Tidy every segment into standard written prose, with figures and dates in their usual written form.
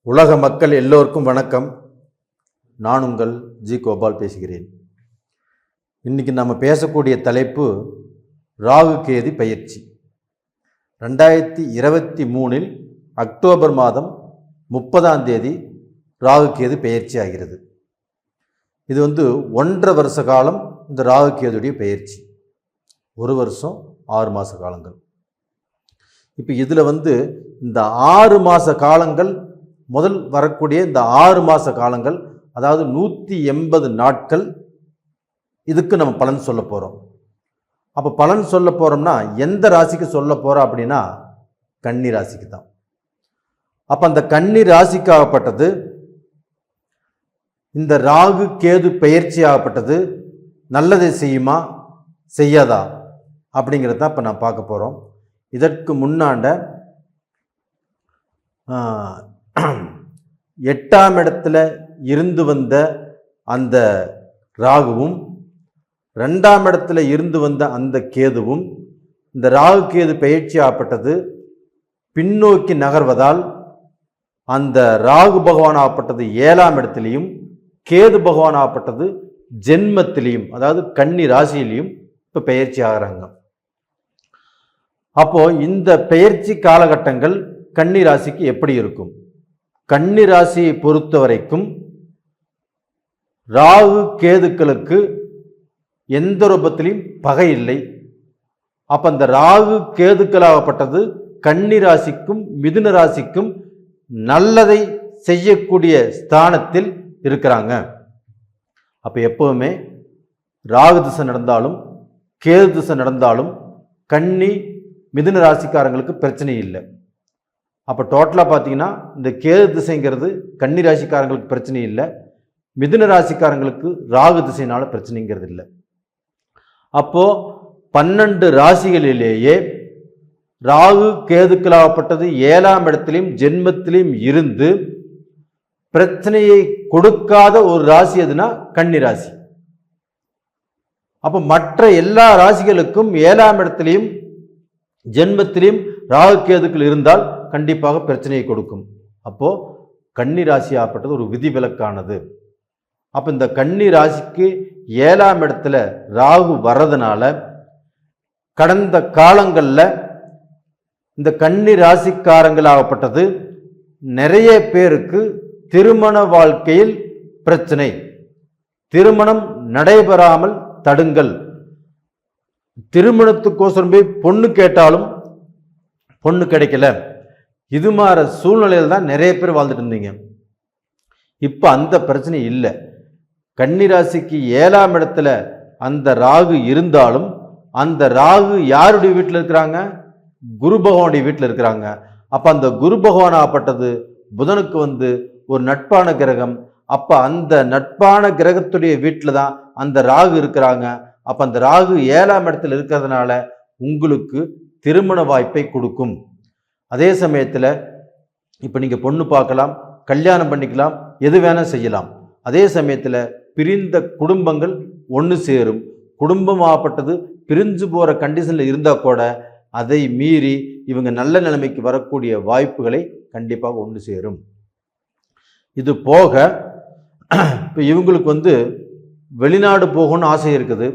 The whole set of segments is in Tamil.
உலக மக்கள் எல்லோருக்கும் வணக்கம். நான் உங்கள் ஜி கோபால் பேசுகிறேன். இன்றைக்கி நம்ம பேசக்கூடிய தலைப்பு ராகு கேது பயிற்சி. 2023 அக்டோபர் மாதம் 30ஆம் தேதி ராகு கேது பயிற்சி ஆகிறது. இது 1.5 வருஷ காலம் இந்த ராகு கேதுடைய பயிற்சி. 1 வருஷம் 6 மாத காலங்கள். இப்போ இதில் இந்த 6 மாத காலங்கள், முதல் வரக்கூடிய இந்த 6 மாத காலங்கள், அதாவது 180 நாட்கள், இதுக்கு நம்ம பலன் சொல்ல போகிறோம். அப்போ பலன் சொல்ல போகிறோம்னா எந்த ராசிக்கு சொல்ல போகிறோம் அப்படின்னா கன்னி ராசிக்கு தான். அப்போ அந்த கன்னி ராசிக்காகப்பட்டது இந்த ராகு கேது பயிற்சி ஆகப்பட்டது நல்லதை செய்யுமா செய்யாதா அப்படிங்கிறது தான் இப்போ நான் பார்க்க போகிறோம். இதற்கு முன்னாண்ட 8ஆம் இடத்துல இருந்து வந்த அந்த ராகுவும் 2ஆம் இடத்துல இருந்து வந்த அந்த கேதுவும், இந்த ராகு கேது பயிற்சி ஆகப்பட்டது பின்னோக்கி நகர்வதால் அந்த ராகு பகவான் ஆகப்பட்டது 7ஆம் இடத்திலையும், கேது பகவான் ஆகப்பட்டது ஜென்மத்திலையும், அதாவது கன்னி ராசியிலையும் இப்போ பயிற்சி ஆகிறாங்க. அப்போ இந்த பயிற்சி காலகட்டங்கள் கன்னி ராசிக்கு எப்படி இருக்கும்? கன்னி ராசியை பொறுத்த வரைக்கும் ராகு கேதுக்களுக்கு எந்த ரூபத்திலையும் பகை இல்லை. அப்ப அந்த ராகு கேதுக்களாகப்பட்டது கன்னி ராசிக்கும் மிதுன ராசிக்கும் நல்லதை செய்யக்கூடிய ஸ்தானத்தில் இருக்கிறாங்க. அப்ப எப்பவுமே ராகு திசை நடந்தாலும் கேது திசை நடந்தாலும் கன்னி மிதுன ராசிக்காரங்களுக்கு பிரச்சனை இல்லை. அப்போ டோட்டலாக பார்த்தீங்கன்னா இந்த கேது திசைங்கிறது கன்னி ராசிக்காரங்களுக்கு பிரச்சனை இல்லை, மிதுன ராசிக்காரங்களுக்கு ராகு திசையினால பிரச்சனைங்கிறது இல்லை. அப்போ 12 ராசிகளிலேயே ராகு கேதுக்களாகப்பட்டது 7ஆம் இடத்திலையும் ஜென்மத்திலையும் இருந்து பிரச்சனையை கொடுக்காத ஒரு ராசி எதுனா கன்னி ராசி. அப்போ மற்ற எல்லா ராசிகளுக்கும் 7ஆம் இடத்திலையும் ஜென்மத்திலையும் ராகு கேதுக்கள் இருந்தால் கண்டிப்பாக பிரச்சனையை கொடுக்கும். அப்போ கன்னி ராசி ஆகப்பட்டது ஒரு விதிவிலக்கானது. அப்போ இந்த கன்னி ராசிக்கு 7ஆம் இடத்துல ராகு வர்றதுனால கடந்த காலங்களில் இந்த கன்னி ராசிக்காரங்களாகப்பட்டது நிறைய பேருக்கு திருமண வாழ்க்கையில் பிரச்சனை, திருமணம் நடைபெறாமல் தடுங்கள், திருமணத்துக்கோசரம் போய் பொண்ணு கேட்டாலும் பொண்ணு கிடைக்கல, இது மாதிரி சூழ்நிலையில் தான் நிறைய பேர் வாழ்ந்துட்டு இருந்தீங்க. இப்போ அந்த பிரச்சனை இல்லை. கன்னி ராசிக்கு 7ஆம் இடத்துல அந்த ராகு இருந்தாலும் அந்த ராகு யாருடைய வீட்டில் இருக்கிறாங்க? குரு பகவானுடைய வீட்டில் இருக்கிறாங்க. அப்போ அந்த குரு பகவான் ஆகப்பட்டது புதனுக்கு ஒரு நட்பான கிரகம். அப்போ அந்த நட்பான கிரகத்துடைய வீட்டில் தான் அந்த ராகு இருக்கிறாங்க. அப்போ அந்த ராகு 7ஆம் இடத்துல இருக்கிறதுனால உங்களுக்கு திருமண வாய்ப்பை கொடுக்கும். அதே சமயத்தில் இப்போ நீங்கள் பொண்ணு பார்க்கலாம், கல்யாணம் பண்ணிக்கலாம், எது வேணால் செய்யலாம். அதே சமயத்தில் பிரிந்த குடும்பங்கள் ஒன்று சேரும். குடும்பம் ஆகப்பட்டது பிரிஞ்சு போகிற கண்டிஷனில் இருந்தால் கூட அதை மீறி இவங்க நல்ல நிலைமைக்கு வரக்கூடிய வாய்ப்புகளை கண்டிப்பாக ஒன்று சேரும். இது போக இப்போ இவங்களுக்கு வெளிநாடு போகணும்னு ஆசை இருக்குது,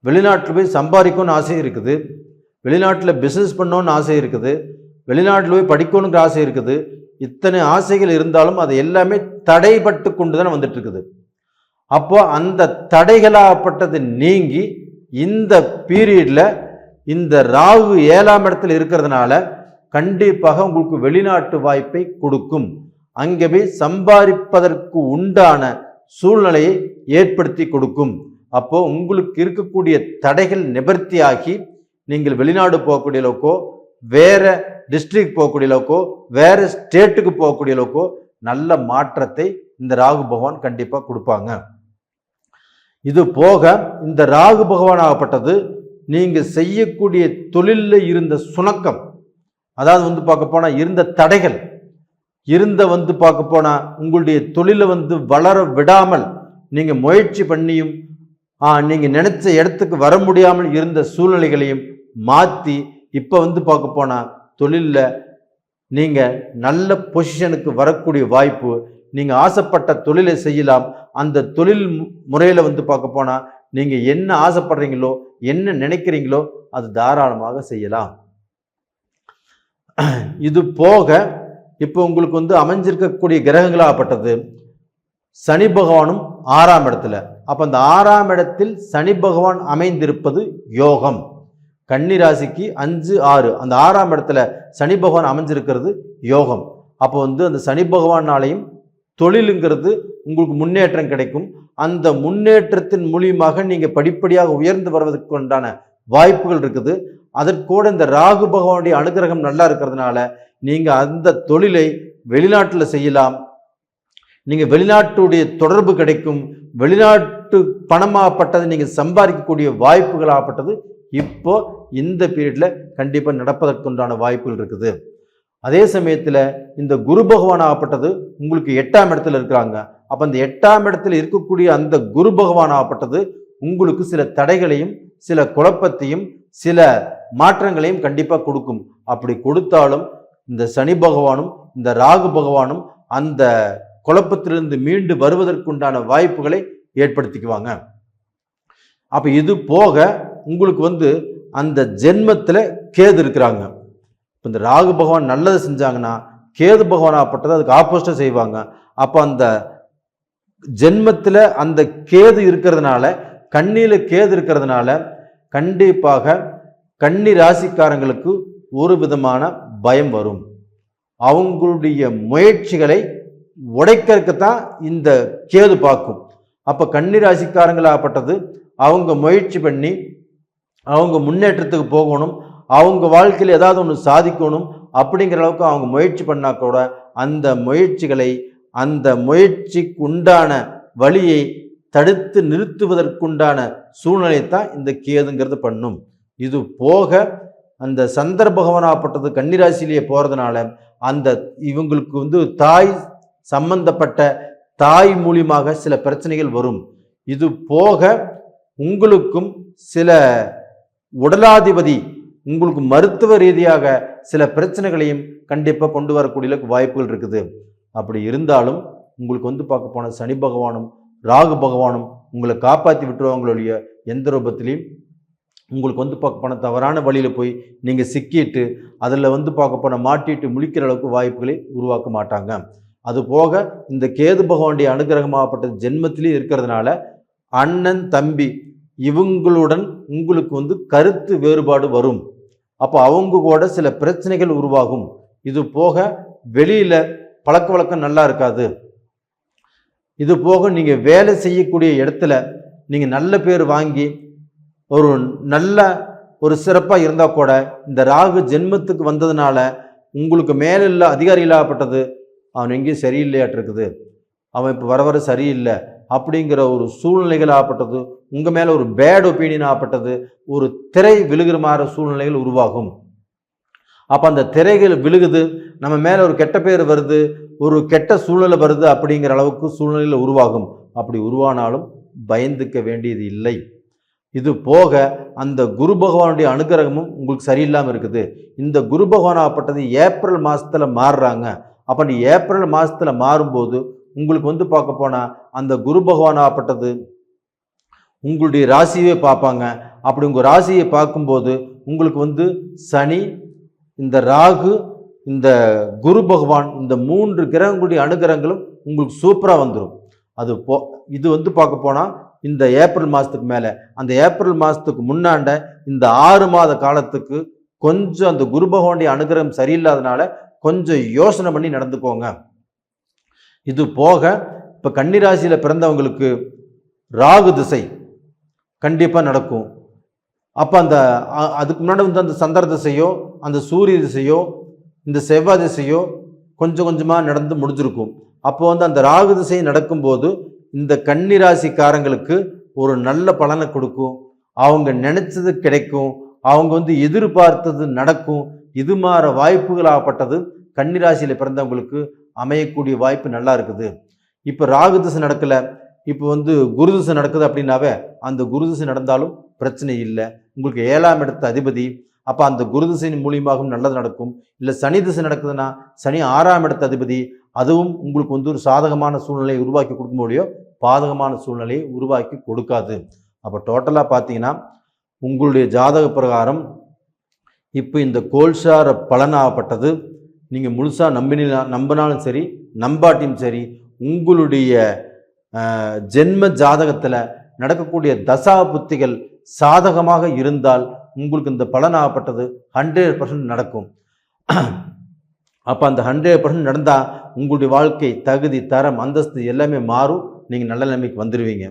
வெளிநாட்டில் போய் சம்பாதிக்கணும்னு ஆசை இருக்குது, வெளிநாட்டில் பிஸ்னஸ் பண்ணணும்னு ஆசை இருக்குது, வெளிநாட்டில் போய் படிக்கணுங்கிற ஆசை இருக்குது. இத்தனை ஆசைகள் இருந்தாலும் அது எல்லாமே தடைப்பட்டு கொண்டு தான் வந்துட்டு இருக்குது. அப்போ அந்த தடைகளாகப்பட்டது நீங்கி இந்த பீரியடில் இந்த ராகு 7ஆம் இடத்துல இருக்கிறதுனால கண்டிப்பாக உங்களுக்கு வெளிநாட்டு வாய்ப்பை கொடுக்கும். அங்கே போய் சம்பாதிப்பதற்கு உண்டான சூழ்நிலையை ஏற்படுத்தி கொடுக்கும். அப்போ உங்களுக்கு இருக்கக்கூடிய தடைகள் நிவர்த்தியாகி நீங்கள் வெளிநாடு போகக்கூடிய அளவுக்கோ, வேற டிஸ்ட்ரிக்ட் போகக்கூடிய அளவுக்கோ, வேற ஸ்டேட்டுக்கு போகக்கூடிய அளவுக்கோ நல்ல மாற்றத்தை இந்த ராகு பகவான் கண்டிப்பாக கொடுப்பாங்க. இது போக இந்த ராகு பகவான் ஆகப்பட்டது நீங்க செய்யக்கூடிய தொழிலில் இருந்த சுணக்கம், அதாவது பார்க்க போனா இருந்த தடைகள், பார்க்க போனா உங்களுடைய தொழிலை வளர விடாமல் நீங்க முயற்சி பண்ணியும் நீங்க நினைச்ச இடத்துக்கு வர முடியாமல் இருந்த சூழ்நிலைகளையும் மாற்றி இப்போ பார்க்க போனா தொழிலில் நீங்கள் நல்ல பொசிஷனுக்கு வரக்கூடிய வாய்ப்பு, நீங்கள் ஆசைப்பட்ட தொழிலை செய்யலாம். அந்த தொழில் முறையில் வந்து பார்க்க போனால் நீங்கள் என்ன ஆசைப்படுறீங்களோ என்ன நினைக்கிறீங்களோ அது தாராளமாக செய்யலாம். இது போக இப்போ உங்களுக்கு வந்து அமைஞ்சிருக்கக்கூடிய கிரகங்களாகப்பட்டது சனி பகவானும் 6ஆம் இடத்துல. அப்போ அந்த 6ஆம் இடத்தில் சனி பகவான் அமைந்திருப்பது யோகம். கன்னி ராசிக்கு 5, 6 அந்த 6ஆம் இடத்துல சனி பகவான் அமைஞ்சிருக்கிறது யோகம். அப்போ வந்து அந்த சனி பகவானாலையும் தொழிலுங்கிறது உங்களுக்கு முன்னேற்றம் கிடைக்கும். அந்த முன்னேற்றத்தின் மூலியமாக நீங்கள் படிப்படியாக உயர்ந்து வருவதற்கு உண்டான வாய்ப்புகள் இருக்குது. அதற்கூட இந்த ராகு பகவானுடைய அனுகிரகம் நல்லா இருக்கிறதுனால நீங்கள் அந்த தொழிலை வெளிநாட்டில் செய்யலாம். நீங்கள் வெளிநாட்டுடைய தொடர்பு கிடைக்கும். வெளிநாட்டு பணமாகப்பட்டது நீங்கள் சம்பாதிக்கக்கூடிய வாய்ப்புகளாகப்பட்டது இப்போ இந்த பீரியடில் கண்டிப்பாக நடப்பதற்குண்டான வாய்ப்புகள் இருக்குது. அதே சமயத்தில் இந்த குரு பகவான் ஆகப்பட்டது உங்களுக்கு 8ஆம் இடத்துல இருக்கிறாங்க. அப்போ அந்த 8ஆம் இடத்துல இருக்கக்கூடிய அந்த குரு பகவான் ஆகப்பட்டது உங்களுக்கு சில தடைகளையும் சில குழப்பத்தையும் சில மாற்றங்களையும் கண்டிப்பாக கொடுக்கும். அப்படி கொடுத்தாலும் இந்த சனி பகவானும் இந்த ராகு பகவானும் அந்த குழப்பத்திலிருந்து மீண்டு வருவதற்குண்டான வாய்ப்புகளை ஏற்படுத்திக்குவாங்க. அப்போ இது போக உங்களுக்கு வந்து அந்த ஜென்மத்தில் கேது இருக்கிறாங்க. இப்போ இந்த ராகு பகவான் நல்லது செஞ்சாங்கன்னா கேது பகவான் ஆகப்பட்டது அதுக்கு ஆப்போசிட்டாக செய்வாங்க. அப்போ அந்த ஜென்மத்தில் அந்த கேது இருக்கிறதுனால கண்ணியில் கேது இருக்கிறதுனால கண்டிப்பாக கன்னி ராசிக்காரங்களுக்கு ஒரு விதமான பயம் வரும். அவங்களுடைய முயற்சிகளை உடைக்கிறதுக்குத்தான் இந்த கேது பார்க்கும். அப்போ கன்னி ராசிக்காரங்களாகப்பட்டது அவங்க முயற்சி பண்ணி அவங்க முன்னேற்றத்துக்கு போகணும், அவங்க வாழ்க்கையில் ஏதாவது ஒன்று சாதிக்கணும் அப்படிங்கிற அளவுக்கு அவங்க முயற்சி பண்ணால் கூட அந்த முயற்சிகளை அந்த முயற்சிக்கு உண்டான வழியை தடுத்து நிறுத்துவதற்குண்டான சூழ்நிலை தான் இந்த கேதுங்கிறது பண்ணும். இது போக அந்த சந்திர பகவானாகப்பட்டது கன்னிராசிலேயே போகிறதுனால அந்த இவங்களுக்கு வந்து தாய் சம்பந்தப்பட்ட தாய் மூலியமாக சில பிரச்சனைகள் வரும். இது போக உங்களுக்கும் சில உடலாதிபதி உங்களுக்கு மருத்துவ ரீதியாக சில பிரச்சனைகளையும் கண்டிப்பாக கொண்டு வரக்கூடிய வாய்ப்புகள் இருக்குது. அப்படி இருந்தாலும் உங்களுக்கு வந்து பார்க்க போன சனி பகவானும் ராகு பகவானும் உங்களை காப்பாற்றி விட்டுருவாங்களுடைய எந்த ரூபத்திலையும் உங்களுக்கு வந்து பார்க்க போன தவறான வழியில் போய் நீங்கள் சிக்கிட்டு அதில் வந்து பார்க்க போன மாட்டிட்டு முழிக்கிற அளவுக்கு வாய்ப்புகளை உருவாக்க மாட்டாங்க. அது போக இந்த கேது பகவானுடைய அனுகிரகமாகப்பட்ட ஜென்மத்திலே இருக்கிறதுனால அண்ணன் தம்பி இவங்களுடன் உங்களுக்கு வந்து கருத்து வேறுபாடு வரும். அப்போ அவங்க கூட சில பிரச்சனைகள் உருவாகும். இது போக வெளியில் பழக்க வழக்கம் நல்லா இருக்காது. இது போக நீங்கள் வேலை செய்யக்கூடிய இடத்துல நீங்கள் நல்ல பேர் வாங்கி ஒரு நல்ல ஒரு சிறப்பாக இருந்தால் கூட இந்த ராகு ஜென்மத்துக்கு வந்ததுனால உங்களுக்கு மேலில்ல அதிகாரிகளாகப்பட்டது அவன் எங்கேயும் சரியில்லையாட்டு இருக்குது, அவன் இப்போ வர வர சரியில்லை அப்படிங்கிற ஒரு சூழ்நிலைகள் ஆகப்பட்டது, உங்கள் மேலே ஒரு பேட் ஒப்பீனியன் ஆகப்பட்டது, ஒரு திரை விழுகிற மாதிரி சூழ்நிலைகள் உருவாகும். அப்போ அந்த திரைகள் விழுகுது, நம்ம மேலே ஒரு கெட்ட பேர் வருது, ஒரு கெட்ட சூழ்நிலை வருது அப்படிங்கிற அளவுக்கு சூழ்நிலையில் உருவாகும். அப்படி உருவானாலும் பயந்துக்க வேண்டியது இல்லை. இது போக அந்த குரு பகவானுடைய அனுகிரகமும் உங்களுக்கு சரியில்லாமல் இருக்குது. இந்த குரு பகவான் ஆகப்பட்டது ஏப்ரல் மாதத்தில் மாறுறாங்க. அப்போ நீ ஏப்ரல் மாதத்தில் மாறும்போது உங்களுக்கு வந்து பார்க்க போனால் அந்த குரு பகவான் ஆகப்பட்டது உங்களுடைய ராசியே பார்ப்பாங்க. அப்படி உங்கள் ராசியை பார்க்கும்போது உங்களுக்கு வந்து சனி, இந்த ராகு, இந்த குரு பகவான், இந்த 3 கிரகங்களுடைய அனுகிரகங்களும் உங்களுக்கு சூப்பராக வந்துடும். இது வந்து பார்க்க போனால் இந்த ஏப்ரல் மாதத்துக்கு மேலே, அந்த ஏப்ரல் மாதத்துக்கு முன்னாண்ட இந்த 6 மாத காலத்துக்கு கொஞ்சம் அந்த குரு பகவானுடைய அனுகிரகம் சரியில்லாதனால கொஞ்சம் யோசனை பண்ணி நடந்துக்கோங்க. இது போக இப்போ கன்னிராசியில் பிறந்தவங்களுக்கு ராகு திசை கண்டிப்பாக நடக்கும். அப்போ அதுக்கு முன்னாடி வந்து அந்த சந்திர திசையோ அந்த சூரிய திசையோ இந்த செவ்வாய் திசையோ கொஞ்சம் கொஞ்சமாக நடந்து முடிஞ்சிருக்கும். அப்போ வந்து அந்த ராகு திசை நடக்கும்போது இந்த கன்னிராசிக்காரங்களுக்கு ஒரு நல்ல பலனை கொடுக்கும். அவங்க நினைச்சது கிடைக்கும், அவங்க வந்து எதிர்பார்த்தது நடக்கும். இது மாதிரி வாய்ப்புகளாகப்பட்டது கன்னிராசியில் பிறந்தவங்களுக்கு அமையக்கூடிய வாய்ப்பு நல்லா இருக்குது. இப்போ ராகு திசை நடக்கலை, இப்போ வந்து குரு திசை நடக்குது அப்படின்னாவே அந்த குரு திசை நடந்தாலும் பிரச்சனை இல்லை. உங்களுக்கு 7ஆம் இடத்து அதிபதி அப்போ அந்த குரு திசையின் மூலியமாகவும் நல்லது நடக்கும். இல்லை சனி திசை நடக்குதுன்னா சனி 6ஆம் இடத்த அதிபதி, அதுவும் உங்களுக்கு ஒரு சாதகமான சூழ்நிலையை உருவாக்கி கொடுக்க முடியும், பாதகமான சூழ்நிலையை உருவாக்கி கொடுக்காது. அப்போ டோட்டலாக பார்த்தீங்கன்னா உங்களுடைய ஜாதக பிரகாரம் இப்போ இந்த கோல்சார பலனாகப்பட்டது நீங்கள் முழுசாக நம்பினாலும் சரி நம்பாட்டியும் சரி, உங்களுடைய ஜென்ம ஜாதகத்தில் நடக்கக்கூடிய தசா புத்திகள் சாதகமாக இருந்தால் உங்களுக்கு இந்த பலனாகப்பட்டது 100% நடக்கும். அப்போ அந்த 100% நடந்தால் உங்களுடைய வாழ்க்கை தகுதி தரம் அந்தஸ்து எல்லாமே மாறும், நீங்கள் நல்ல நிலைமைக்கு வந்துடுவீங்க.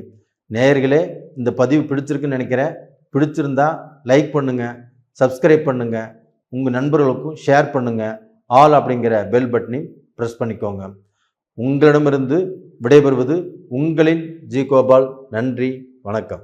நேயர்களே, இந்த பதிவு பிடிச்சிருக்குன்னு நினைக்கிறேன். பிடிச்சிருந்தா லைக் பண்ணுங்கள், சப்ஸ்கிரைப் பண்ணுங்கள், உங்கள் நண்பர்களுக்கும் ஷேர் பண்ணுங்கள், ஆல் அப்படிங்கிற பெல் பட்டனையும் ப்ரெஸ் பண்ணிக்கோங்க. உங்களிடமிருந்து விடைபெறுவது உங்களின் ஜி கோபால். நன்றி, வணக்கம்.